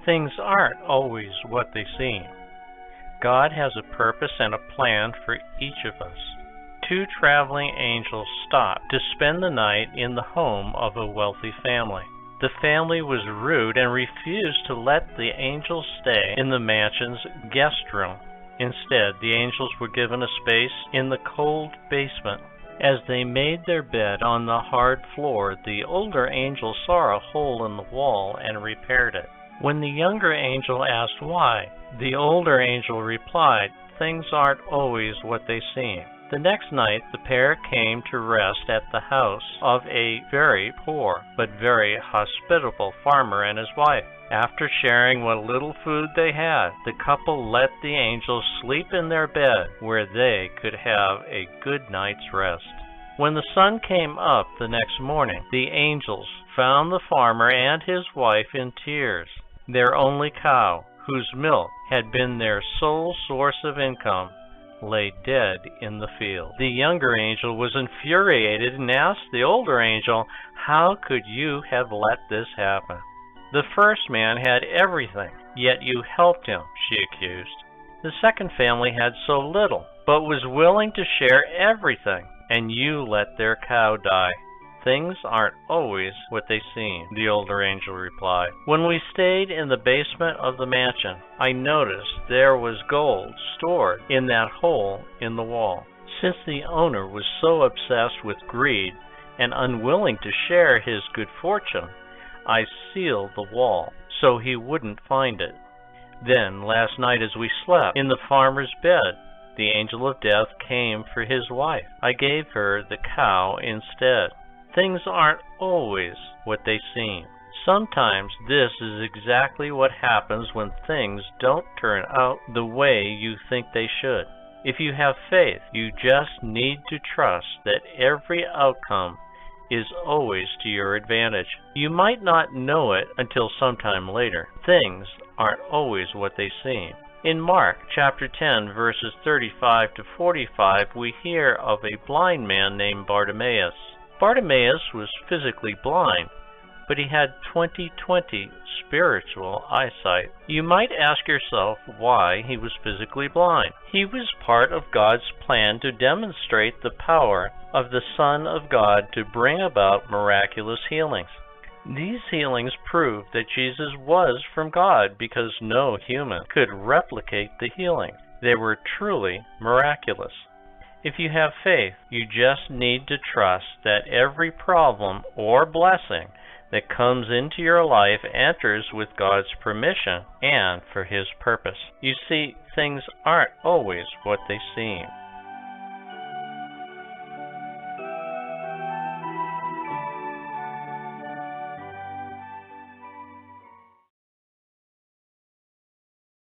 Things aren't always what they seem. God has a purpose and a plan for each of us. Two traveling angels stopped to spend the night in the home of a wealthy family. The family was rude and refused to let the angels stay in the mansion's guest room. Instead, the angels were given a space in the cold basement. As they made their bed on the hard floor, the older angel saw a hole in the wall and repaired it. When the younger angel asked why, the older angel replied, "Things aren't always what they seem." The next night, the pair came to rest at the house of a very poor but very hospitable farmer and his wife. After sharing what little food they had, the couple let the angels sleep in their bed where they could have a good night's rest. When the sun came up the next morning, the angels found the farmer and his wife in tears. Their only cow, whose milk had been their sole source of income, lay dead in the field. The younger angel was infuriated and asked the older angel, "How could you have let this happen? The first man had everything, yet you helped him," she accused. "The second family had so little, but was willing to share everything, and you let their cow die." "Things aren't always what they seem," the older angel replied. "When we stayed in the basement of the mansion, I noticed there was gold stored in that hole in the wall. Since the owner was so obsessed with greed and unwilling to share his good fortune, I sealed the wall so he wouldn't find it. Then, last night as we slept in the farmer's bed, the angel of death came for his wife. I gave her the cow instead." Things aren't always what they seem. Sometimes this is exactly what happens when things don't turn out the way you think they should. If you have faith, you just need to trust that every outcome is always to your advantage. You might not know it until sometime later. Things aren't always what they seem. In Mark chapter 10, verses 35 to 45, we hear of a blind man named Bartimaeus. Bartimaeus was physically blind, but he had 20/20 spiritual eyesight. You might ask yourself why he was physically blind. He was part of God's plan to demonstrate the power of the Son of God to bring about miraculous healings. These healings proved that Jesus was from God because no human could replicate the healing. They were truly miraculous. If you have faith, you just need to trust that every problem or blessing that comes into your life enters with God's permission and for His purpose. You see, things aren't always what they seem.